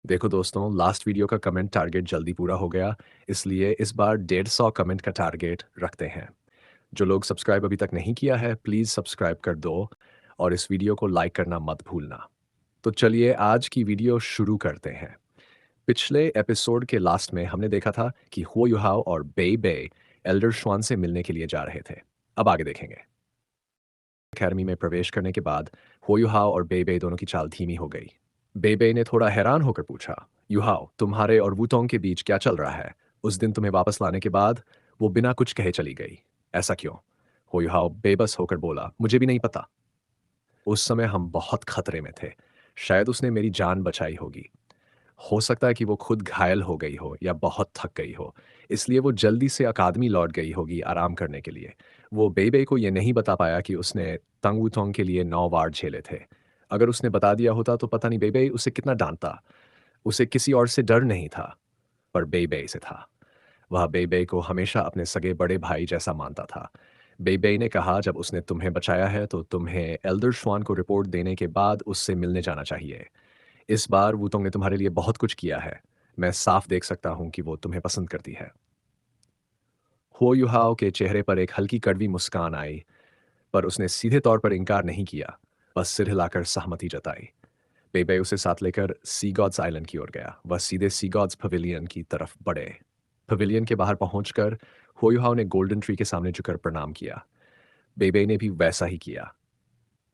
देखो दोस्तों, last video का कमेंट टारगेट जल्दी पूरा हो गया, इसलिए इस बार 150 कमेंट का टारगेट रखते हैं। जो लोग सब्सक्राइब अभी तक नहीं किया है, प्लीज़ सब्सक्राइब कर दो और इस वीडियो को लाइक करना मत भूलना। तो चलिए आज की वीडियो शुरू करते हैं। पिछले एपिसोड के लास्ट में हमने देखा था कि हो युहाओ और बे बे एल्डर श्वान से मिलने के लिए जा रहे थे। अब आगे देखेंगे। अकेडमी में प्रवेश करने के बाद हो युहाओ और बे बे दोनों की चाल धीमी हो गई। बे बे ने थोड़ा हैरान होकर पूछा, युहाओ, तुम्हारे और वूतोंग के बीच क्या चल रहा है? उस दिन तुम्हें वापस लाने के बाद वो बिना कुछ कहे चली गई। ऐसा क्यों? हो युहाओ बेबस होकर बोला, मुझे भी नहीं पता। उस समय हम बहुत खतरे में थे। शायद उसने मेरी जान बचाई होगी। हो सकता है कि वो खुद घायल हो गई हो या बहुत थक गई हो, इसलिए वो जल्दी से अकादमी लौट गई होगी आराम करने के लिए। वो बेबे को ये नहीं बता पाया कि उसने तंग वुतोंग के लिए 9 वार झेले थे। अगर उसने बता दिया होता तो पता नहीं बेबे उसे कितना डांटता। उसे किसी और से डर नहीं था, पर बेबे से था। वह बेबे को हमेशा अपने सगे बड़े भाई जैसा मानता था। बेबे ने कहा, जब उसने तुम्हें बचाया है तो तुम्हें एल्डर श्वान को रिपोर्ट देने के बाद उससे मिलने जाना चाहिए। इस बार वूतोंग ने तुम्हारे लिए बहुत कुछ किया है। मैं साफ देख सकता हूं कि वो तुम्हें पसंद करती है। हो युहाओ के चेहरे पर एक हल्की कड़वी मुस्कान आई, पर उसने सीधे तौर पर इनकार नहीं किया, बस सिर हिलाकर सहमति जताई। बेबे उसे साथ लेकर सी गॉड्स आइलैंड की ओर गया। वह सीधे सी गॉड्स पवेलियन की तरफ बढ़े। पवेलियन के बाहर पहुंचकर हो युहाओ ने गोल्डन ट्री के सामने झुककर प्रणाम किया। बेबे ने भी वैसा ही किया।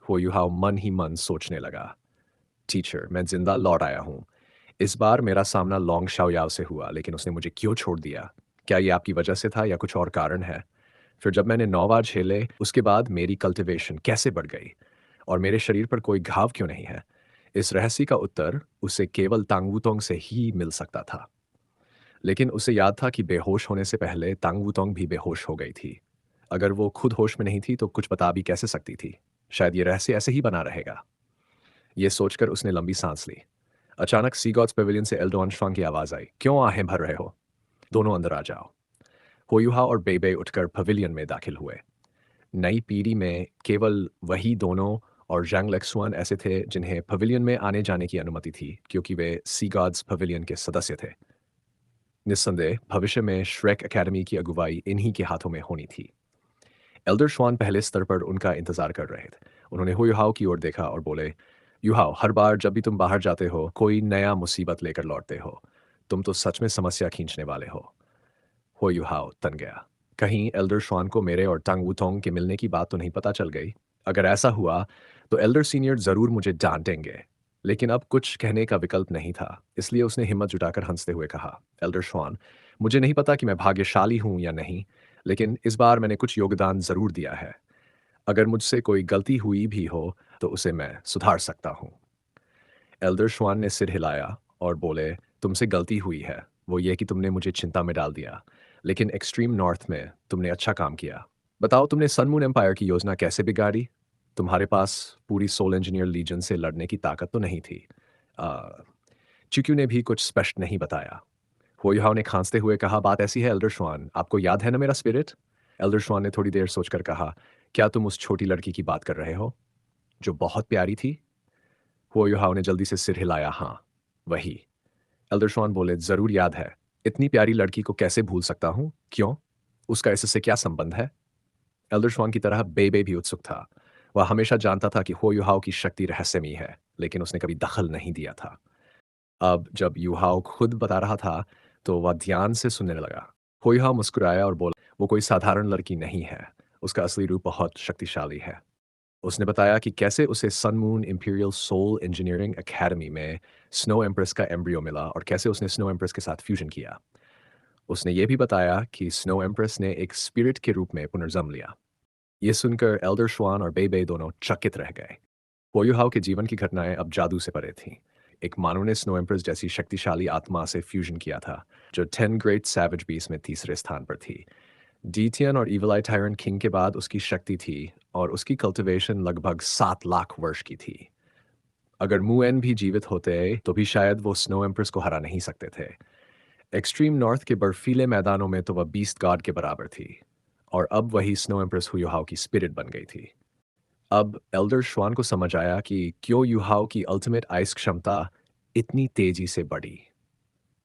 हो युहाओ मन ही मन सोचने लगा, टीचर, मैं जिंदा लौट आया हूं। इस बार मेरा सामना लॉन्ग शाओयाओ से हुआ, लेकिन उसने मुझे क्यों छोड़ दिया? क्या ये आपकी वजह से था या कुछ और कारण है? फिर जब मैंने 9 बार झेले, उसके बाद मेरी कल्टीवेशन कैसे बढ़ गई? और मेरे शरीर पर कोई घाव क्यों नहीं है? इस रहस्य का उत्तर उसे केवल तांगवुतोंग से ही मिल सकता था। लेकिन उसे याद था कि बेहोश होने से पहले तांगवुतोंग भी बेहोश हो गई थी। अगर वो खुद होश में नहीं थी तो कुछ बता भी कैसे सकती थी? शायद ये रहस्य ऐसे ही बना रहेगा। ये सोचकर उसने लंबी सांस ली। अचानक सी गॉड्स पेविलियन से एल्डोन श्वांग की आवाज आई, क्यों आहें भर रहे हो? दोनों अंदर आ जाओ। होयुहा और बेबे उठकर पवेलियन में दाखिल हुए। नई पीढ़ी में केवल वही दोनों और जैंग लेक्सुआन ऐसे थे जिन्हें पवेलियन में आने जाने की अनुमति थी, क्योंकि वे सी गॉड्स पवेलियन के सदस्य थे। निस्संदेह भविष्य में श्रेक एकेडमी की अगुवाई इन्हीं के हाथों में होनी थी। एल्डर श्वान पहले स्तर पर उनका इंतजार कर रहे थे। उन्होंने हुयुहाओ की ओर देखा और बोले, युहाओ, हर बार जब भी तुम बाहर जाते हो कोई नया मुसीबत लेकर लौटते हो। तुम तो सच में समस्या खींचने वाले हो। हुयुहाओ तन गया। कहीं एल्डर श्वान को मेरे और टंग वुतोंग के मिलने की बात तो नहीं पता चल गई? अगर ऐसा हुआ तो एल्डर सीनियर जरूर मुझे डांटेंगे। लेकिन अब कुछ कहने का विकल्प नहीं था, इसलिए उसने हिम्मत जुटाकर हंसते हुए कहा, एल्डर श्वान, मुझे नहीं पता कि मैं भाग्यशाली हूं या नहीं, लेकिन इस बार मैंने कुछ योगदान जरूर दिया है। अगर मुझसे कोई गलती हुई भी हो तो उसे मैं सुधार सकता हूँ। एल्डर श्वान ने सिर हिलाया और बोले, तुमसे गलती हुई है, वो ये कि तुमने मुझे चिंता में डाल दिया, लेकिन एक्सट्रीम नॉर्थ में तुमने अच्छा काम किया। बताओ, तुमने सन मून एम्पायर की योजना कैसे बिगाड़ी? तुम्हारे पास पूरी सोल इंजीनियर लीजन से लड़ने की ताकत तो नहीं थी। आ, चिक्यू ने भी कुछ स्पष्ट नहीं बताया। होयुहाओ ने खांसते हुए कहा, बात ऐसी है एल्डर श्वान, आपको याद है ना मेरा स्पिरिट? एल्डर श्वान ने थोड़ी देर सोचकर कहा, क्या तुम उस छोटी लड़की की बात कर रहे हो जो बहुत प्यारी थी? हुओ युहाओ ने जल्दी से सिर हिलाया, हाँ, वही। एल्डरशॉन बोले, जरूर याद है। इतनी प्यारी लड़की को कैसे भूल सकता हूँ? क्यों? उसका इससे क्या संबंध है? एल्डरशॉन की तरह बेबे भी उत्सुक था। वह हमेशा जानता था कि हो युहाओ की शक्ति रहस्यमयी है, लेकिन उसने कभी दखल नहीं दिया था। अब जब युहाओ खुद बता रहा था तो वह ध्यान से सुनने लगा। हो युहाओ मुस्कुराया और बोला, वो कोई साधारण लड़की नहीं है। उसका असली रूप बहुत शक्तिशाली है। उसने बताया कि कैसे उसे Sun Moon Imperial Soul Engineering Academy में स्नो एम्प्रेस का एम्ब्रियो मिला और कैसे उसने स्नो एम्प्रेस के साथ फ्यूजन किया। उसने ये भी बताया कि स्नो एम्प्रेस ने एक स्पिरिट के रूप में पुनर्जन्म लिया। ये सुनकर एल्डर श्वान और बेबे दोनों चकित रह गए। पोयुहाव के जीवन की घटनाएं अब जादू से परे थीं। एक मानव ने स्नो एम्प्रेस जैसी शक्तिशाली आत्मा से फ्यूजन किया था, जो 10 ग्रेट सैवेज बीस में तीसरे स्थान पर थी। डीटियन और इविल आई टायरन किंग के बाद उसकी शक्ति थी, और उसकी कल्टीवेशन लगभग 7 लाख वर्ष की थी। अगर मुएन भी जीवित होते तो भी शायद वो स्नो एम्प्रेस को हरा नहीं सकते थे। एक्सट्रीम नॉर्थ के बर्फीले मैदानों में तो वह बीस्ट गॉड के बराबर थी, और अब वही स्नो एम्प्रेस हुयुहाओ की स्पिरिट बन गई थी। अब एल्डर श्वान को समझ आया कि क्यों युहाओ की अल्टीमेट आइस क्षमता इतनी तेजी से बढ़ी।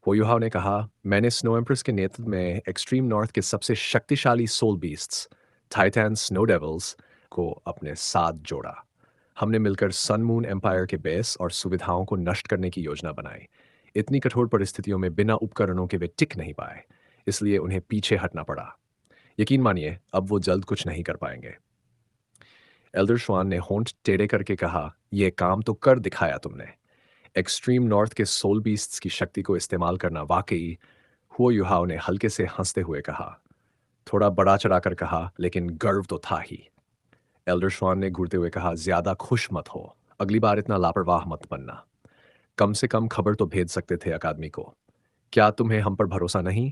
हुयुहाओ ने कहा, मैंने स्नो एम्प्रेस के नेतृत्व में एक्सट्रीम नॉर्थ के सबसे शक्तिशाली soul beasts, Titan Snow Devils को अपने साथ जोड़ा। हमने मिलकर सन मून एम्पायर के बेस और सुविधाओं को नष्ट करने की योजना बनाई। इतनी कठोर परिस्थितियों में बिना उपकरणों के वे टिक नहीं पाए, इसलिए उन्हें पीछे हटना पड़ा। यकीन मानिए, अब वो जल्द कुछ नहीं कर पाएंगे। एल्डर श्वान ने होंठ टेढ़े करके कहा, यह काम तो कर दिखाया तुमने। एक्सट्रीम नॉर्थ के सोल बीस्ट्स की शक्ति को इस्तेमाल करना वाकई। हुओ युहाओ ने हल्के से हंसते हुए कहा, थोड़ा बड़ा चढ़ाकर कहा, लेकिन गर्व तो था ही। एल्डर श्वान ने घूरते हुए कहा, ज्यादा खुश मत हो, अगली बार इतना लापरवाह मत बनना। कम से कम खबर तो भेज सकते थे अकादमी को। क्या तुम्हें हम पर भरोसा नहीं?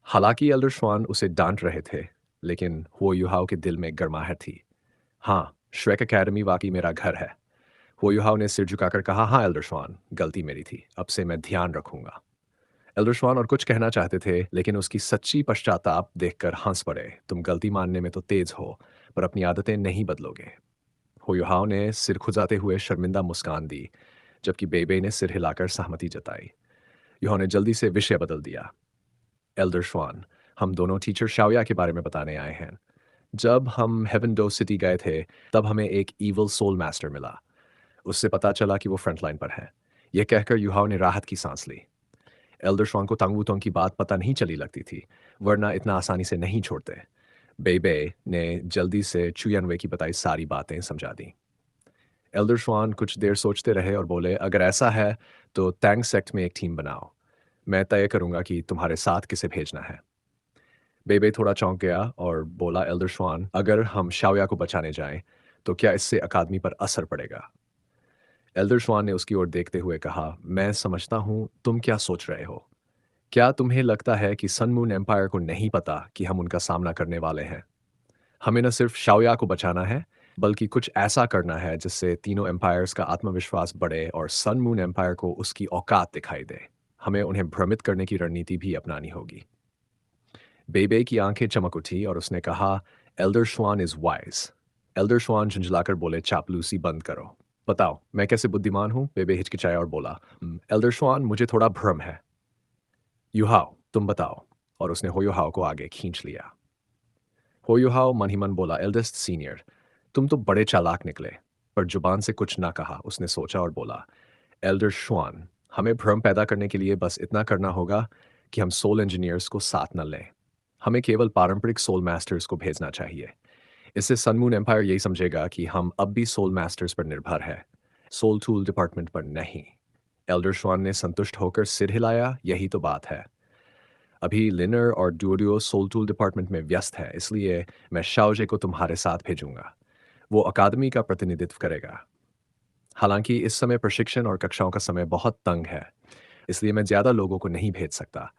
हालांकि एल्डर श्वान उसे डांट रहे थे, लेकिन हुओ युहाओ के दिल में गर्माहट थी। हाँ, श्रेक अकेडमी वाकई मेरा घर है। हुओ युहाओ ने सिर झुकाकर कहा, हाँ एल्डर श्वान, गलती मेरी थी, अब से मैं ध्यान रखूंगा। एल्डर श्वान और कुछ कहना चाहते थे, लेकिन उसकी सच्ची पश्चाताप देखकर हंस पड़े। तुम गलती मानने में तो तेज हो, पर अपनी आदतें नहीं बदलोगे। हुयुहाओ ने सिर खुजाते हुए शर्मिंदा मुस्कान दी, जबकि बेबे ने सिर हिलाकर सहमति जताई। युहाओ ने जल्दी से विषय बदल दिया। एल्डर श्वान, हम दोनों टीचर शाओया के बारे में बताने आए हैं। जब हम हेवन डो सिटी गए थे, तब हमें एक ईवल सोल मास्टर मिला। उससे पता चला कि वो फ्रंटलाइन पर है। यह कहकर युहाओ ने राहत की सांस ली। एल्डर श्वान को तांग वूतोंग की बात पता नहीं चली लगती थी, वरना इतना आसानी से नहीं छोड़ते। बेबे ने जल्दी से चुयनवे की बताई सारी बातें समझा दी। एल्डर श्वान कुछ देर सोचते रहे और बोले, अगर ऐसा है तो टैंग सेक्ट में एक टीम बनाओ। मैं तय करूंगा कि तुम्हारे साथ किसे भेजना है। बेबे थोड़ा चौंक गया और बोला, एल्डर श्वान, अगर हम शाओया को बचाने जाएं तो क्या इससे अकादमी पर असर पड़ेगा? एल्डर श्वान ने उसकी ओर देखते हुए कहा, मैं समझता हूं तुम क्या सोच रहे हो। क्या तुम्हें लगता है कि सन मून एम्पायर को नहीं पता कि हम उनका सामना करने वाले हैं? हमें न सिर्फ शाओया को बचाना है, बल्कि कुछ ऐसा करना है जिससे तीनों एम्पायर्स का आत्मविश्वास बढ़े और सन मून एम्पायर को उसकी औकात दिखाई दे। हमें उन्हें भ्रमित करने की रणनीति भी अपनानी होगी। बेबे की आंखें चमक उठी और उसने कहा, एल्डर श्वान इज वाइज। एल्डर श्वान झुंझलाकर बोले, चापलूसी बंद करो। बताओ, मैं कैसे बुद्धिमान हूं? बेबे हिचकिचाया और बोला, एल्डर श्वान, मुझे थोड़ा भ्रम है। युहाओ, तुम बताओ। और उसने होयुहाओ को आगे खींच लिया। होयुहाओ मन ही मन बोला, एल्डेस्ट सीनियर, तुम तो बड़े चालाक निकले। पर जुबान से कुछ ना कहा। उसने सोचा और बोला, एल्डर श्वान, हमें भ्रम पैदा करने के लिए बस इतना करना होगा कि हम सोल इंजीनियर्स को साथ न लें। हमें केवल पारंपरिक सोल मास्टर्स को भेजना चाहिए। इससे सनमून एम्पायर यही समझेगा कि हम अब भी सोल मास्टर्स पर निर्भर है, सोल टूल डिपार्टमेंट पर नहीं। एल्डर श्वान ने संतुष्ट होकर सिर हिलाया, यही तो बात है। अभी लिनर और डूडियो सोल टूल डिपार्टमेंट में व्यस्त है, इसलिए मैं शाओजे को तुम्हारे साथ भेजूंगा। वो अकादमी का प्रतिनिधित्व करेगा। हालांकि इस समय प्रशिक्षण और कक्षाओं का समय बहुत तंग है, इसलिए मैं ज़्यादा लोगों को नहीं भेज सकता।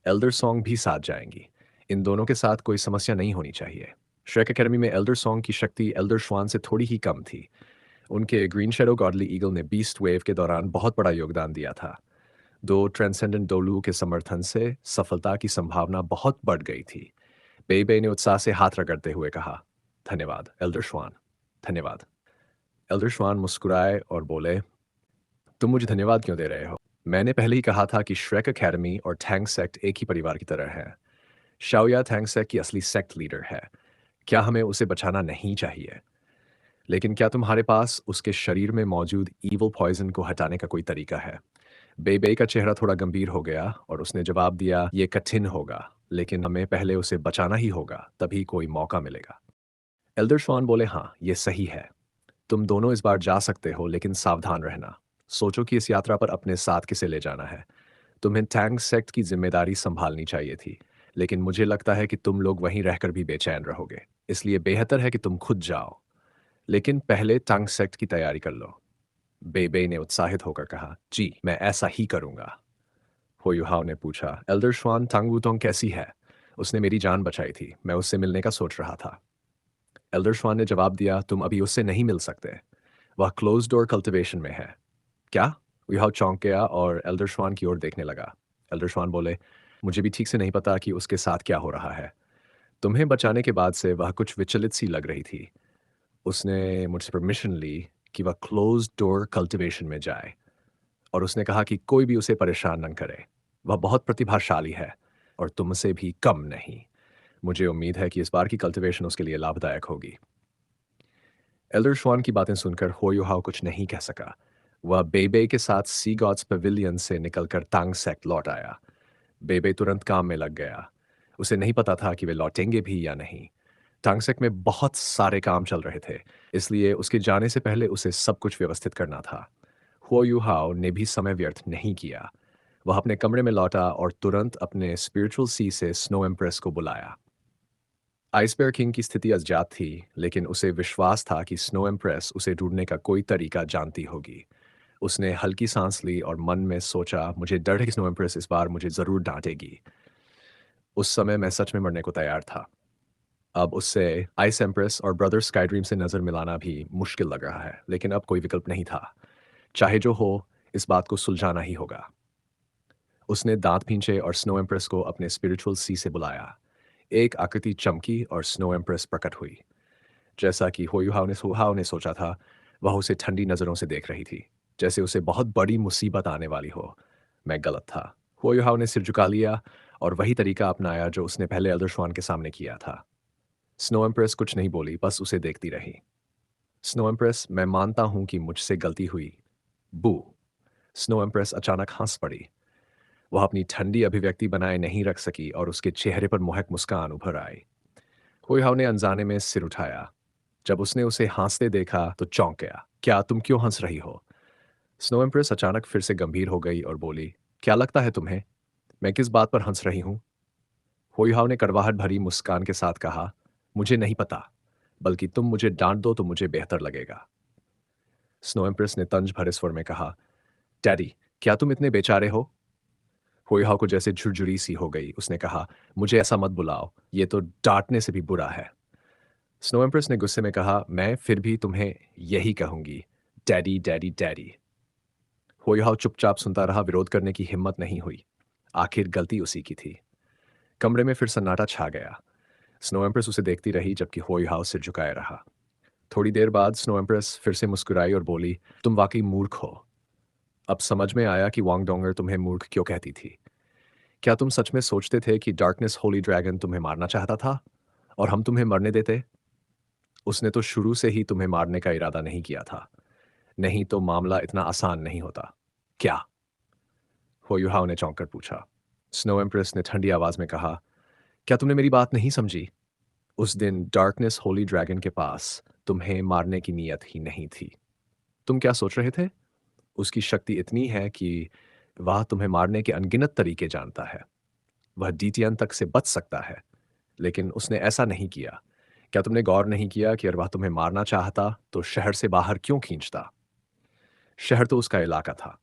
एल्डर सॉन्ग भी साथ जाएंगी। इन दोनों के साथ कोई समस्या नहीं होनी चाहिए। श्रेक एकेडमी में एल्डर सॉन्ग की शक्ति एल्डर श्वान से थोड़ी ही कम थी। उनके ग्रीन शैडो गॉडली ईगल ने बीस्ट वेव के दौरान बहुत बड़ा योगदान दिया था। दो ट्रांसेंडेंट डोलू के समर्थन से सफलता की संभावना बहुत बढ़ गई थी। बेबे ने उत्साह से हाथ रगड़ते हुए कहा, धन्यवाद एल्डर श्वान, धन्यवाद। एल्डर श्वान मुस्कुराए और बोले, तुम मुझे धन्यवाद क्यों दे रहे हो? मैंने पहले ही कहा था कि श्रेक अकेडमी और थैंग सेक्ट एक ही परिवार की तरह है। शाओया थैंग सेक्ट की असली सेक्ट लीडर है। क्या हमें उसे बचाना नहीं चाहिए? लेकिन क्या तुम्हारे पास उसके शरीर में मौजूद ईवल पॉइजन को हटाने का कोई तरीका है? बेबे का चेहरा थोड़ा गंभीर हो गया और उसने जवाब दिया, ये कठिन होगा, लेकिन हमें पहले उसे बचाना ही होगा, तभी कोई मौका मिलेगा। एल्डर श्वान बोले, हाँ, ये सही है। तुम दोनों इस बार जा सकते हो, लेकिन सावधान रहना। सोचो कि इस यात्रा पर अपने साथ किसे ले जाना है। तुम्हें टैंग सेक्ट की जिम्मेदारी संभालनी चाहिए थी, लेकिन मुझे लगता है कि तुम लोग वहीं रहकर भी बेचैन रहोगे। इसलिए बेहतर है कि तुम खुद जाओ, लेकिन पहले टैंग सेक्ट की तैयारी कर लो। बेबे ने उत्साहित होकर कहा, जी, मैं ऐसा ही करूंगा। होयुहाओ ने पूछा, एल्डर श्वान टांग वूतोंग कैसी है? उसने मेरी जान बचाई थी, मैं उससे मिलने का सोच रहा था। एल्डर श्वान ने जवाब दिया, तुम अभी उससे नहीं मिल सकते। वह क्लोज डोर कल्टिवेशन में है। क्या? युहाओ चौंक गया और एल्डर श्वान की ओर देखने लगा। एल्डर श्वान बोले, मुझे भी ठीक से नहीं पता कि उसके साथ क्या हो रहा है। तुम्हें बचाने के बाद से वह कुछ विचलित सी लग रही थी। उसने मुझसे परमिशन ली कि वह क्लोज डोर कल्टिवेशन में जाए। और उसने कहा कि कोई भी उसे परेशान न करे। वह बहुत प्रतिभाशाली है और तुमसे भी कम नहीं। मुझे उम्मीद है कि इस बार की कल्टीवेशन उसके लिए लाभदायक होगी। एल्डर श्वान की बातें सुनकर हो युहाओ कुछ नहीं कह सका। वह बेबे के साथ सी गॉड्स पवेलियन से निकलकर तांग सेक लौट आया। बेबे तुरंत काम में लग गया। उसे नहीं पता था कि वे लौटेंगे भी या नहीं। टांगसेक में बहुत सारे काम चल रहे थे, इसलिए उसके जाने से पहले उसे सब कुछ व्यवस्थित करना था। हुओ युहाओ ने भी समय व्यर्थ नहीं किया। वह अपने कमरे में लौटा और तुरंत अपने स्पिरिचुअल सी से स्नो एम्प्रेस को बुलाया। आइसबेयर किंग की स्थिति अज्ञात थी, लेकिन उसे विश्वास था कि स्नो एम्प्रेस उसे ढूंढने का कोई तरीका जानती होगी। उसने हल्की सांस ली और मन में सोचा, मुझे डर है कि स्नो एम्प्रेस इस बार मुझे जरूर डांटेगी। उस समय मैं सच में मरने को तैयार था। अब उससे आइस एम्प्रेस और ब्रदर स्काईड्रीम से नज़र मिलाना भी मुश्किल लग रहा है, लेकिन अब कोई विकल्प नहीं था। चाहे जो हो, इस बात को सुलझाना ही होगा। उसने दांत भींचे और स्नो एम्प्रेस को अपने स्पिरिचुअल सी से बुलाया। एक आकृति चमकी और स्नो एम्प्रेस प्रकट हुई। जैसा कि हुहाव ने सोचा था, वह उसे ठंडी नज़रों से देख रही थी, जैसे उसे बहुत बड़ी मुसीबत आने वाली हो। मैं गलत था। हुहाव ने सिर झुका लिया और वही तरीका अपनाया जो उसने पहले एल्डर श्वान के सामने किया था। स्नो एम्प्रेस कुछ नहीं बोली, बस उसे देखती रही। स्नो एम्प्रेस, मैं मानता हूं कि मुझसे गलती हुई। बू। स्नो एम्प्रेस अचानक हंस पड़ी। वह अपनी ठंडी अभिव्यक्ति बनाए नहीं रख सकी और उसके चेहरे पर मोहक मुस्कान उभर आई। हुईहाव ने अनजाने में सिर उठाया। जब उसने उसे हंसते देखा तो चौंक गया। क्या तुम क्यों हंस रही हो? स्नो एम्प्रेस अचानक फिर से गंभीर हो गई और बोली, क्या लगता है तुम्हें मैं किस बात पर हंस रही हूं? हुईहाव ने कड़वाहट भरी मुस्कान के साथ कहा, मुझे नहीं पता, बल्कि तुम मुझे डांट दो तो मुझे बेहतर लगेगा। स्नो एम्प्रेस ने तंज भरे स्वर में कहा, डैडी, क्या तुम इतने बेचारे हो? हुईहाव को जैसे झुरझुरी सी हो गई। उसने कहा, मुझे ऐसा मत बुलाओ, ये तो डांटने से भी बुरा है। स्नो एम्प्रेस ने गुस्से में कहा, मैं फिर भी तुम्हें यही कहूंगी, डैडी डैडी डैडी। हुईहाव चुपचाप सुनता रहा, विरोध करने की हिम्मत नहीं हुई। आखिर गलती उसी की थी। कमरे में फिर सन्नाटा छा गया। स्नो एम्प्रेस उसे देखती रही जबकि हुईहाव सिर झुकाए रहा। थोड़ी देर बाद स्नो एम्प्रेस फिर से मुस्कुराई और बोली, तुम वाकई मूर्ख हो। अब समझ में आया कि वांग डोंगर तुम्हें मूर्ख क्यों कहती थी। क्या तुम सच में सोचते थे कि डार्कनेस होली ड्रैगन तुम्हें मारना चाहता था और हम तुम्हें मरने देते? उसने तो शुरू से ही तुम्हें मारने का इरादा नहीं किया था। नहीं तो मामला इतना आसान नहीं होता। क्या? होयुहाव ने चौंक कर पूछा। स्नो एम्प्रेस ने ठंडी आवाज में कहा, क्या तुमने मेरी बात नहीं समझी? उस दिन डार्कनेस होली ड्रैगन के पास तुम्हें मारने की नीयत ही नहीं थी। तुम क्या सोच रहे थे? उसकी शक्ति इतनी है कि वह तुम्हें मारने के अनगिनत तरीके जानता है। वह डीटीएन तक से बच सकता है, लेकिन उसने ऐसा नहीं किया। क्या तुमने गौर नहीं किया कि अगर वह तुम्हें मारना चाहता तो शहर से बाहर क्यों खींचता? शहर तो उसका इलाका था।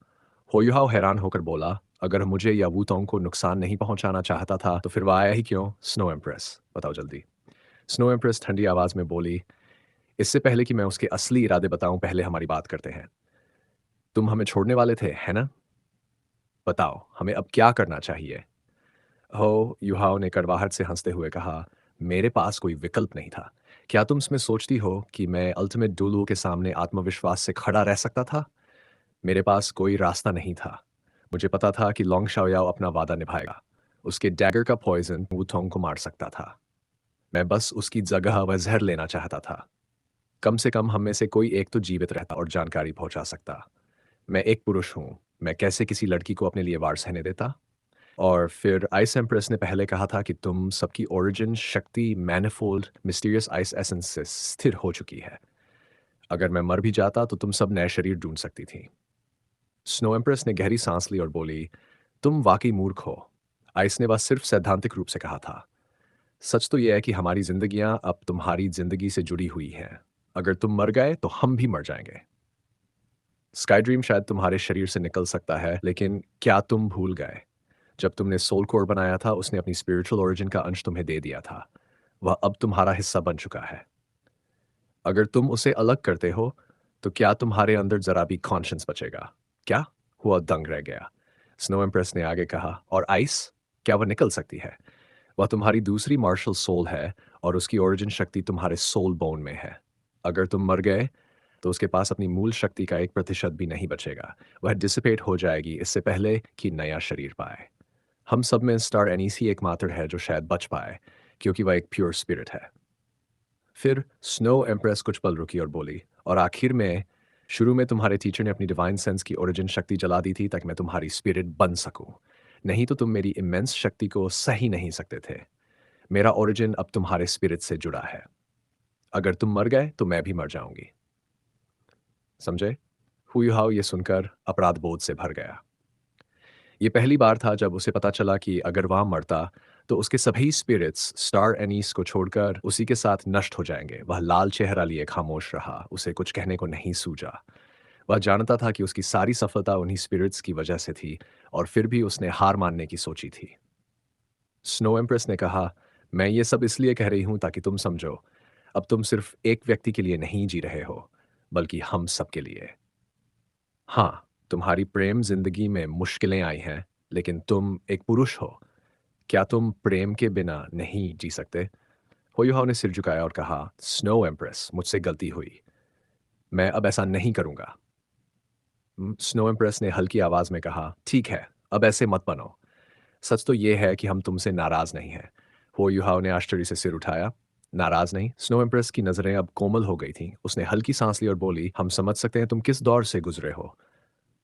होयुहाव हैरान होकर बोला, अगर मुझे या वूतोंग को नुकसान नहीं पहुंचाना चाहता था तो फिर वह आया ही क्यों? स्नो एम्प्रेस, बताओ जल्दी। स्नो एम्प्रेस ठंडी आवाज में बोली, इससे पहले कि मैं उसके असली इरादे बताऊं, पहले हमारी बात करते हैं। तुम हमें छोड़ने वाले थे, है ना? बताओ, हमें अब क्या करना चाहिए? हो, युहाओ ने कड़वाहट से हंसते हुए कहा, मेरे पास कोई विकल्प नहीं था। क्या तुम इसमें सोचती हो कि मैं अल्टीमेट डुलू के सामने आत्मविश्वास से खड़ा रह सकता था? मेरे पास कोई रास्ता नहीं था। मुझे पता था कि लोंग शाओयाओ अपना वादा निभाएगा। उसके डैगर का पॉइजन वुथोंग को मार सकता था। मैं बस उसकी जगह वह जहर लेना चाहता था। कम से कम हम में से कोई एक तो जीवित रहता और जानकारी पहुंचा सकता। मैं एक पुरुष हूं। मैं कैसे किसी लड़की को अपने लिए वार सहने देता? और फिर आइस एम्प्रेस ने पहले कहा था कि तुम सबकी ओरिजिन शक्ति मैनिफोल्ड मिस्टीरियस आइस एसेंस से स्थिर हो चुकी है। अगर मैं मर भी जाता तो तुम सब नए शरीर ढूंढ सकती थी। स्नो एम्प्रेस ने गहरी सांस ली और बोली, तुम वाकई मूर्ख हो। आइस ने बस सिर्फ सैद्धांतिक रूप से कहा था। सच तो यह है कि हमारी जिंदगियां अब तुम्हारी जिंदगी से जुड़ी हुई हैं। अगर तुम मर गए तो हम भी मर जाएंगे। स्काई ड्रीम शायद तुम्हारे शरीर से निकल सकता है, लेकिन क्या तुम भूल गए? जब तुमने सोल कोर बनाया था, उसने अपनी स्पिरिचुअल ओरिजिन का अंश तुम्हें दे दिया था। वह अब तुम्हारा हिस्सा बन चुका है। अगर तुम उसे अलग करते हो, तो क्या तुम्हारे अंदर जरा भी कॉन्शियस बचेगा? क्या? हुआ दंग रह गया। स्नो एम्प्रेस ने आगे कहा, और आइस, क्या वह निकल सकती है? वह तुम्हारी दूसरी मार्शल सोल है और उसकी ओरिजिन शक्ति तुम्हारे सोल बोन में है। अगर तुम मर गए, तो उसके पास अपनी मूल शक्ति का 1% भी नहीं बचेगा। वह डिसिपेट हो जाएगी इससे पहले कि नया शरीर पाए। हम सब में स्टार एनीस ही एकमात्र है जो शायद बच पाए, क्योंकि वह एक प्योर स्पिरिट है। फिर स्नो एम्प्रेस कुछ पल रुकी और बोली, और आखिर में, शुरू में तुम्हारे टीचर ने अपनी डिवाइन सेंस की ओरिजिन शक्ति जला दी थी ताकि मैं तुम्हारी स्पिरिट बन सकूं। नहीं तो तुम मेरी इमेंस शक्ति को सही नहीं सकते थे। मेरा ओरिजिन अब तुम्हारे स्पिरिट से जुड़ा है। अगर तुम मर गए तो मैं भी मर जाऊंगी। समझे? हुई ये सुनकर अपराध बोध से भर गया। ये पहली बार था जब उसे पता चला कि अगर वह मरता तो उसके सभी स्पिरिट्स स्टार एनीस को छोड़कर उसी के साथ नष्ट हो जाएंगे। वह लाल चेहरा लिए खामोश रहा, उसे कुछ कहने को नहीं सूझा। वह जानता था कि उसकी सारी सफलता उन्हीं स्पिरिट्स की वजह से थी, और फिर भी उसने हार मानने की सोची थी। स्नो एम्प्रेस ने कहा, मैं ये सब इसलिए कह रही हूं ताकि तुम समझो, अब तुम सिर्फ एक व्यक्ति के लिए नहीं जी रहे हो, बल्कि हम सब के लिए। हाँ, तुम्हारी प्रेम जिंदगी में मुश्किलें आई हैं, लेकिन तुम एक पुरुष हो। क्या तुम प्रेम के बिना नहीं जी सकते? होयुहाव ने सिर झुकाया और कहा, स्नो एम्प्रेस, मुझसे गलती हुई। मैं अब ऐसा नहीं करूंगा। स्नो एम्प्रेस ने हल्की आवाज में कहा, ठीक है, अब ऐसे मत बनो। सच तो ये है कि हम तुमसे नाराज नहीं हैं। होयुहाव ने आश्चर्य से सिर उठाया। नाराज नहीं? स्नो एम्प्रेस की नजरें अब कोमल हो गई थीं। उसने हल्की सांस ली और बोली, हम समझ सकते हैं तुम किस दौर से गुजरे हो।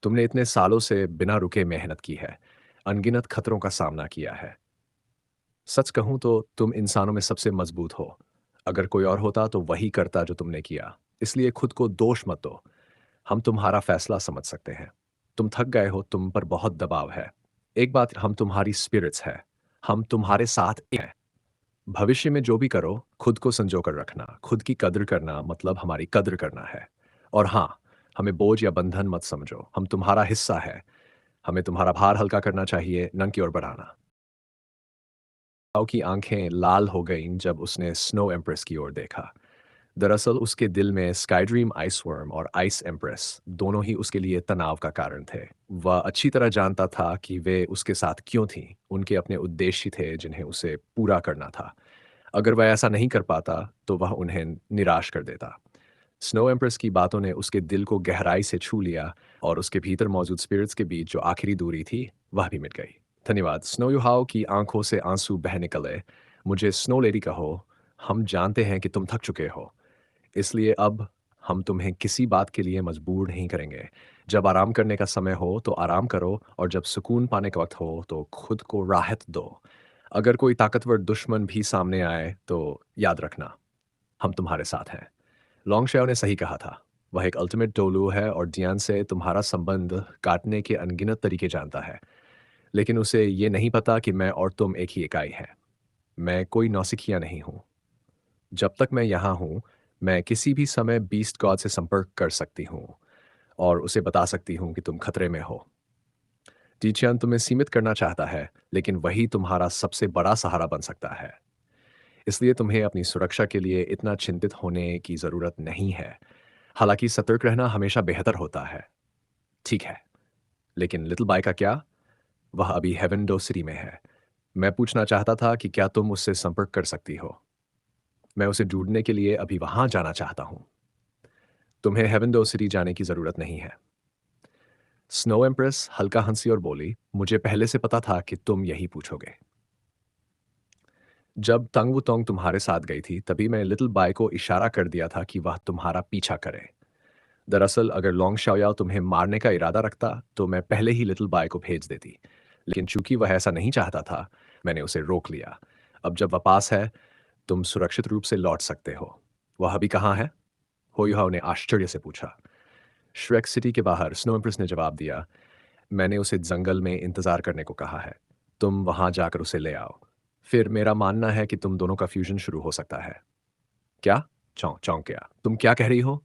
तुमने इतने सालों से बिना रुके मेहनत की है, अनगिनत खतरों का सामना किया है। सच कहूं तो तुम इंसानों में सबसे मजबूत हो। अगर कोई और होता तो वही करता जो तुमने किया। इसलिए खुद को दोष मत दो। हम तुम्हारा फैसला समझ सकते हैं। तुम थक गए हो, तुम पर बहुत दबाव है। एक बात, हम तुम्हारी स्पिरिट्स है। हम तुम्हारे साथ हैं। भविष्य में जो भी करो, खुद को संजो कर रखना। खुद की कद्र करना मतलब हमारी कद्र करना है। और हाँ, हमें बोझ या बंधन मत समझो। हम तुम्हारा हिस्सा है। हमें तुम्हारा भार हल्का करना चाहिए, न की ओर बढ़ाना। ताऊ की आंखें लाल हो गईं जब उसने स्नो एम्प्रेस की ओर देखा। दरअसल उसके दिल में स्काई ड्रीम आइस वर्म और आइस एम्प्रेस दोनों ही उसके लिए तनाव का कारण थे। वह अच्छी तरह जानता था कि वे उसके साथ क्यों थीं। उनके अपने उद्देश्य थे जिन्हें उसे पूरा करना था। अगर वह ऐसा नहीं कर पाता तो वह उन्हें निराश कर देता। स्नो एम्प्रेस की बातों ने उसके दिल को गहराई से छू लिया, और उसके भीतर मौजूद स्पिरिट्स के बीच जो आखिरी दूरी थी वह भी मिट गई। धन्यवाद। स्नो युहाओ की आंखों से आंसू बह निकले। मुझे स्नो लेडी कहो। हम जानते हैं कि तुम थक चुके हो, इसलिए अब हम तुम्हें किसी बात के लिए मजबूर नहीं करेंगे। जब आराम करने का समय हो तो आराम करो, और जब सुकून पाने का वक्त हो तो खुद को राहत दो। अगर कोई ताकतवर दुश्मन भी सामने आए तो याद रखना, हम तुम्हारे साथ हैं। लॉन्गशाओ ने सही कहा था। वह एक अल्टीमेट टोलू है और जियान से तुम्हारा संबंध काटने के अनगिनत तरीके जानता है। लेकिन उसे ये नहीं पता कि मैं और तुम एक ही इकाई हैं। मैं कोई नौसिखिया नहीं हूँ। जब तक मैं यहाँ हूँ, मैं किसी भी समय बीस्ट गॉड से संपर्क कर सकती हूँ और उसे बता सकती हूँ कि तुम खतरे में हो। जीचियान तुम्हें सीमित करना चाहता है, लेकिन वही तुम्हारा सबसे बड़ा सहारा बन सकता है। इसलिए तुम्हें अपनी सुरक्षा के लिए इतना चिंतित होने की जरूरत नहीं है। हालांकि सतर्क रहना हमेशा बेहतर होता है। ठीक है, लेकिन लिटिल बाय का क्या? वह अभी हेवन डो सिटी में है। मैं पूछना चाहता था कि क्या तुम उससे संपर्क कर सकती हो? मैं उसे ढूंढने के लिए अभी वहां जाना चाहता हूं। तुम्हें हेवन डो सिटी जाने की जरूरत नहीं है। स्नो एम्प्रेस हल्का हंसी और बोली, मुझे पहले से पता था कि तुम यही पूछोगे। जब तंग वुतोंग तुम्हारे साथ गई थी तभी मैं लिटिल बाय को इशारा कर दिया था कि वह तुम्हारा पीछा करे। दरअसल अगर लॉन्ग शाओयाओ तुम्हें मारने का इरादा रखता तो मैं पहले ही लिटिल बाय को भेज देती। लेकिन चूंकि वह ऐसा नहीं चाहता था, मैंने उसे रोक लिया। अब जब वह पास है, तुम सुरक्षित रूप से लौट सकते हो। वह अभी कहाँ है? होयुहाओ ने आश्चर्य से पूछा। श्रेक सिटी के बाहर, स्नो एम्प्रेस ने जवाब दिया। मैंने उसे जंगल में इंतजार करने को कहा है। तुम वहां जाकर उसे ले आओ। फिर मेरा मानना है कि तुम दोनों का फ्यूजन शुरू हो सकता है। क्या? चौंक चौंक गया। तुम क्या कह रही हो?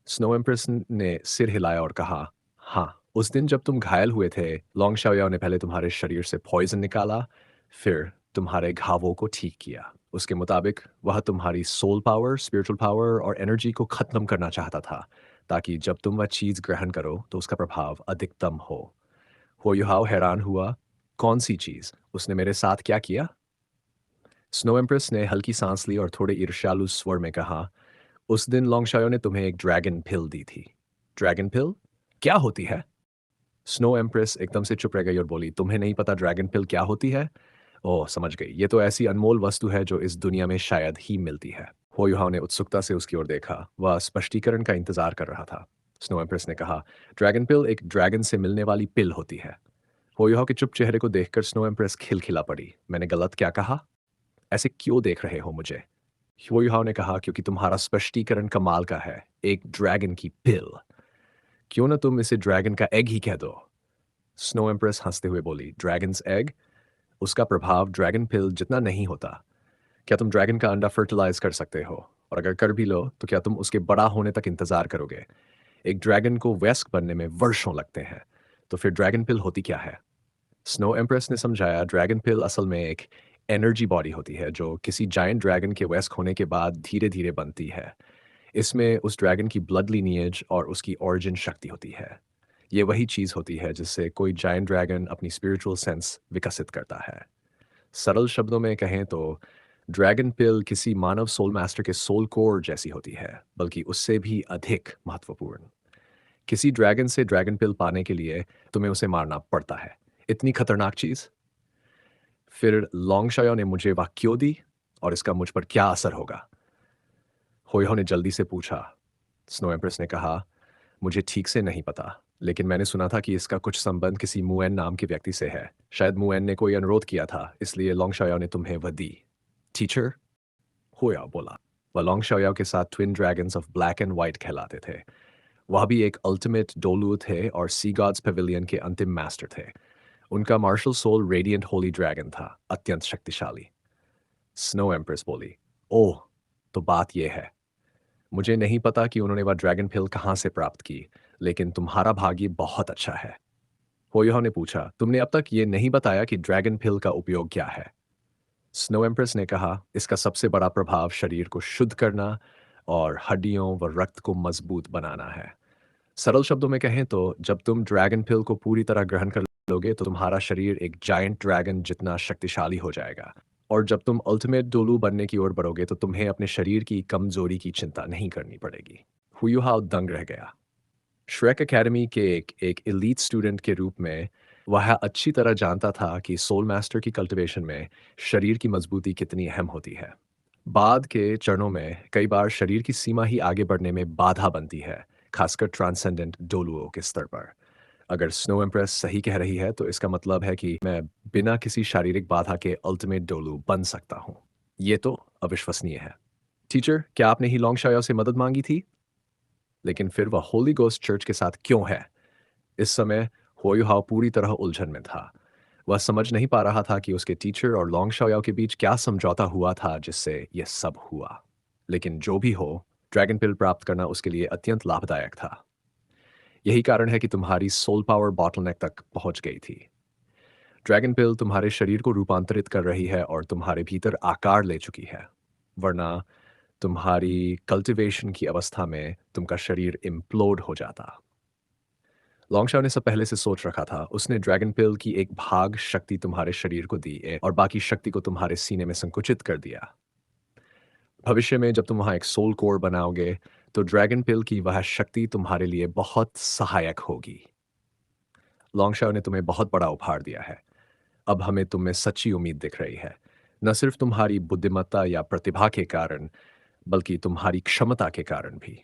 स्नो एम्प्रेस ने सिर हिलाया और कहा, हाँ, उस दिन जब तुम घायल हुए थे, लॉन्ग शाओयाओ ने पहले तुम्हारे शरीर से पॉइजन निकाला, फिर तुम्हारे घावों को ठीक किया। उसके मुताबिक वह तुम्हारी सोल पावर, स्पिरिचुअल पावर और एनर्जी को खत्म करना चाहता था, ताकि जब तुम वह चीज ग्रहण करो तो उसका प्रभाव अधिकतम हो। होयुहाओ हैरान हुआ। कौन सी चीज? उसने मेरे साथ क्या किया? स्नो एम्प्रेस ने हल्की सांस ली और थोड़े ईर्ष्यालु स्वर में कहा, उस दिन लोंगशायो ने तुम्हें एक ड्रैगन पिल दी थी। ड्रैगन पिल? क्या होती है? स्नो एम्प्रेस एकदम से चुप रह गई और बोली, तुम्हें नहीं पता ड्रैगन पिल क्या होती है? ओह, समझ गई। ये तो ऐसी अनमोल वस्तु है जो इस दुनिया में शायद ही मिलती है। हो युहाओ ने उत्सुकता से उसकी ओर देखा। वह स्पष्टीकरण का इंतजार कर रहा था। स्नो एम्प्रेस ने कहा, ड्रैगन पिल एक ड्रैगन से मिलने वाली पिल होती है। हो युहाओ के चुप चेहरे को देखकर स्नो एम्प्रेस खिलखिला पड़ी। मैंने गलत क्या कहा? ऐसे क्यों देख रहे हो मुझे? हो युहाओ ने कहा, क्योंकि तुम्हारा स्पष्टीकरण कमाल का है। एक ड्रैगन की पिल। क्यों ना तुम इसे ड्रैगन का एग ही कह दो? स्नो एम्प्रेस हंसते हुए बोली, ड्रैगन्स एग? उसका प्रभाव ड्रैगन पिल जितना नहीं होता। क्या तुम ड्रैगन का अंडा फर्टिलाइज कर सकते हो? और अगर कर भी लो तो क्या तुम उसके बड़ा होने तक इंतजार करोगे? एक ड्रैगन को वयस्क बनने में वर्षों लगते हैं। तो फिर ड्रैगन पिल होती क्या है? स्नो एम्प्रेस ने समझाया, ड्रैगन पिल असल में एक एनर्जी बॉडी होती है जो किसी जायंट ड्रैगन के वयस्क होने के बाद धीरे धीरे बनती है। इसमें उस ड्रैगन की ब्लड लीनिएज और उसकी ओरिजिन शक्ति होती है। ये वही चीज़ होती है जिससे कोई जायंट ड्रैगन अपनी स्पिरिचुअल सेंस विकसित करता है। सरल शब्दों में कहें तो ड्रैगन पिल किसी मानव सोल मास्टर के सोल कोर जैसी होती है, बल्कि उससे भी अधिक महत्वपूर्ण। किसी ड्रैगन से ड्रैगन पिल पाने के लिए तुम्हें उसे मारना पड़ता है। इतनी खतरनाक चीज़? फिर लॉन्गशायो ने मुझे वह क्यों दी और इसका मुझ पर क्या असर होगा? होयो ने जल्दी से पूछा। स्नो एम्प्रेस ने कहा, मुझे ठीक से नहीं पता, लेकिन मैंने सुना था कि इसका कुछ संबंध किसी मुएन नाम के व्यक्ति से है। शायद मुएन ने कोई अनुरोध किया था, इसलिए लोंगशाओ ने तुम्हें वह दी। टीचर? होया बोला। वह लोंगशाओ के साथ twin dragons of black and white कहलाते थे। वह भी एक अल्टीमेट डोलू थे और सी गॉड्स पेविलियन के अंतिम मास्टर थे। उनका martial soul radiant holy dragon था, अत्यंत शक्तिशाली। स्नो एम्प्रेस बोली, ओह, तो बात यह है। मुझे नहीं पता कि उन्होंने वह ड्रैगन पिल कहाँ से प्राप्त की, लेकिन तुम्हारा भाग्य बहुत अच्छा है। होयोहा ने पूछा, तुमने अब तक ये नहीं बताया कि ड्रैगन पिल का उपयोग क्या है? स्नो एम्प्रेस ने कहा, इसका सबसे बड़ा प्रभाव शरीर को शुद्ध करना और हड्डियों व रक्त को मजबूत बनाना है। सरल शब्दों में कहें तो जब तुम ड्रैगन पिल को पूरी तरह ग्रहण कर लोगे तो तुम्हारा शरीर एक जायंट ड्रैगन जितना शक्तिशाली हो जाएगा। और जब तुम अल्टीमेट डोलू बनने की ओर बढ़ोगे तो तुम्हें अपने शरीर की कमजोरी की चिंता नहीं करनी पड़ेगी। हुयुहाओ दंग रह गया। श्रेक एकेडमी के एक एलीट स्टूडेंट के रूप में वह अच्छी तरह जानता था कि सोल मास्टर की कल्टीवेशन में शरीर की मजबूती कितनी अहम होती है। बाद के चरणों में कई बार शरीर की सीमा ही आगे बढ़ने में बाधा बनती है, खासकर ट्रांसेंडेंट डोलुओं के स्तर पर। अगर स्नो एम्प्रेस सही कह रही है तो इसका मतलब है कि मैं बिना किसी शारीरिक बाधा के अल्टीमेट डोलू बन सकता हूँ। ये तो अविश्वसनीय है। टीचर, क्या आपने ही लॉन्गशायो से मदद मांगी थी? लेकिन फिर वह होली गोस्ट चर्च के साथ क्यों है? इस समय होयुहाओ पूरी तरह उलझन में था। वह समझ नहीं पा रहा था कि उसके टीचर और लॉन्गशाओ के बीच क्या समझौता हुआ था जिससे यह सब हुआ। लेकिन जो भी हो, ड्रैगन पिल प्राप्त करना उसके लिए अत्यंत लाभदायक था। यही कारण है कि तुम्हारी सोल पावर बॉटलनेक तक पहुंच गई थी। ड्रैगन पिल तुम्हारे शरीर को रूपांतरित कर रही है और तुम्हारे भीतर आकार ले चुकी है। वरना तुम्हारी कल्टीवेशन की अवस्था में तुमका शरीर इम्प्लोड हो जाता। लॉन्गशाओ ने सब पहले से सोच रखा था। उसने ड्रैगन पिल की एक भाग शक्ति तुम्हारे शरीर को दी और बाकी शक्ति को तुम्हारे सीने में संकुचित कर दिया। भविष्य में जब तुम वहां एक सोल कोर बनाओगे तो ड्रैगन पिल की वह शक्ति तुम्हारे लिए बहुत सहायक होगी। लॉन्गशाओ ने तुम्हें बहुत बड़ा उपहार दिया है। अब हमें तुम में सच्ची उम्मीद दिख रही है, न सिर्फ तुम्हारी बुद्धिमत्ता या प्रतिभा के कारण, बल्कि तुम्हारी क्षमता के कारण भी।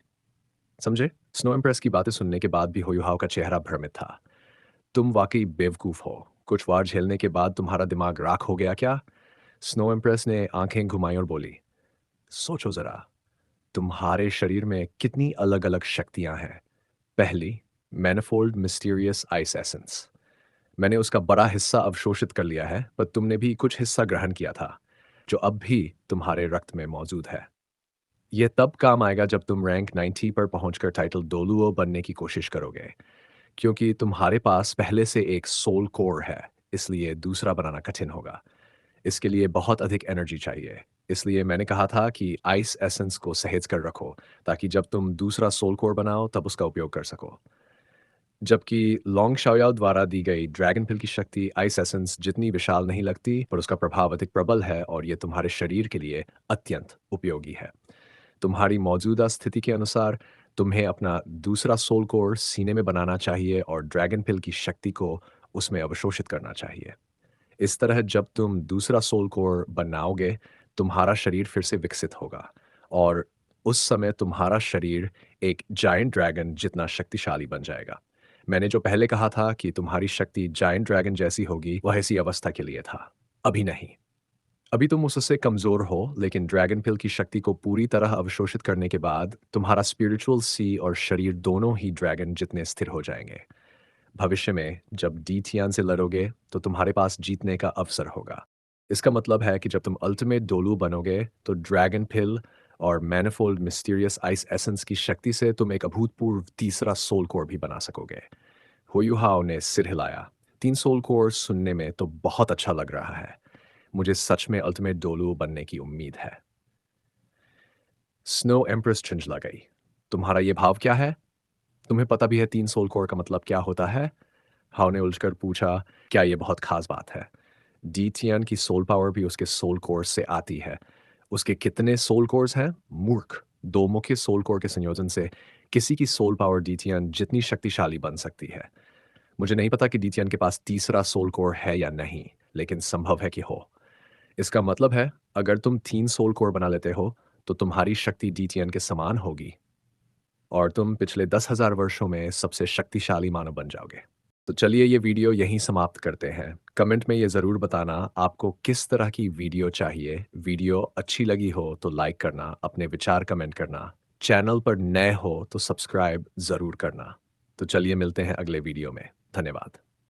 समझे? स्नो एम्प्रेस की बातें सुनने के बाद भी होयुहाओ का चेहरा भ्रमित था। तुम वाकई बेवकूफ हो। कुछ वार झेलने के बाद तुम्हारा दिमाग राख हो गया क्या? स्नो एम्प्रेस ने आंखें घुमाई और बोली, सोचो जरा, तुम्हारे शरीर में कितनी अलग अलग शक्तियां हैं। पहली, मैनिफोल्ड मिस्टीरियस आइस एसेंस। मैंने उसका बड़ा हिस्सा अवशोषित कर लिया है, पर तुमने भी कुछ हिस्सा ग्रहण किया था जो अब भी तुम्हारे रक्त में मौजूद है। यह तब काम आएगा जब तुम रैंक 90 पर पहुंचकर टाइटल डोलुओ बनने की कोशिश करोगे, क्योंकि तुम्हारे पास पहले से एक सोल कोर है, इसलिए दूसरा बनाना कठिन होगा। इसके लिए बहुत अधिक एनर्जी चाहिए। इसलिए मैंने कहा था कि आइस एसेंस को सहेज कर रखो, ताकि जब तुम दूसरा सोल कोर बनाओ तब उसका उपयोग कर सको। जबकि लॉन्ग शाओयाओ द्वारा दी गई ड्रैगन पिल की शक्ति आइस एसेंस जितनी विशाल नहीं लगती, पर उसका प्रभाव अधिक प्रबल है और यह तुम्हारे शरीर के लिए अत्यंत उपयोगी है। तुम्हारी मौजूदा स्थिति के अनुसार तुम्हें अपना दूसरा सोल कोर सीने में बनाना चाहिए और ड्रैगन पिल की शक्ति को उसमें अवशोषित करना चाहिए। इस तरह जब तुम दूसरा सोल कोर बनाओगे, तुम्हारा शरीर फिर से विकसित होगा और उस समय तुम्हारा शरीर एक जायंट ड्रैगन जितना शक्तिशाली बन जाएगा। मैंने जो पहले कहा था कि तुम्हारी शक्ति जायंट ड्रैगन जैसी होगी, वह इसी अवस्था के लिए था। अभी नहीं। अभी तुम उससे कमज़ोर हो, लेकिन ड्रैगन पिल की शक्ति को पूरी तरह अवशोषित करने के बाद तुम्हारा स्पिरिचुअल सी और शरीर दोनों ही ड्रैगन जितने स्थिर हो जाएंगे। भविष्य में जब डी थियान से लड़ोगे तो तुम्हारे पास जीतने का अवसर होगा। इसका मतलब है कि जब तुम अल्टीमेट डोलू बनोगे तो ड्रैगन पिल और मैनिफोल्ड मिस्टीरियस आइस एसेंस की शक्ति से तुम एक अभूतपूर्व तीसरा सोल कोर भी बना सकोगे। हुयुहाओ ने सिर हिलाया। 3 सोल कोर सुनने में तो बहुत अच्छा लग रहा है। मुझे सच में अल्टीमेट डोलू बनने की उम्मीद है। स्नो एम्प्रेस झुंझला गई। तुम्हारा ये भाव क्या है? तुम्हें पता भी है 3 सोल कोर का मतलब क्या होता है? हाउ ने उलझकर पूछा, क्या ये बहुत खास बात है? डी टियन की सोल पावर भी उसके सोल कोर्स से आती है। उसके कितने सोल कोर्स हैं? मूर्ख। 2 मुख्य सोल कोर के संयोजन से किसी की सोल पावर डी टियन जितनी शक्तिशाली बन सकती है। मुझे नहीं पता कि डी टियन के पास तीसरा सोल कोर है या नहीं, लेकिन संभव है कि हो। इसका मतलब है, अगर तुम 3 सोल कोर बना लेते हो, तो तुम्हारी शक्ति डी टियन के समान होगी और तुम पिछले 10,000 वर्षों में सबसे शक्तिशाली मानव बन जाओगे। तो चलिए ये वीडियो यहीं समाप्त करते हैं। कमेंट में ये ज़रूर बताना आपको किस तरह की वीडियो चाहिए। वीडियो अच्छी लगी हो तो लाइक करना, अपने विचार कमेंट करना। चैनल पर नए हो तो सब्सक्राइब ज़रूर करना। तो चलिए मिलते हैं अगले वीडियो में। धन्यवाद।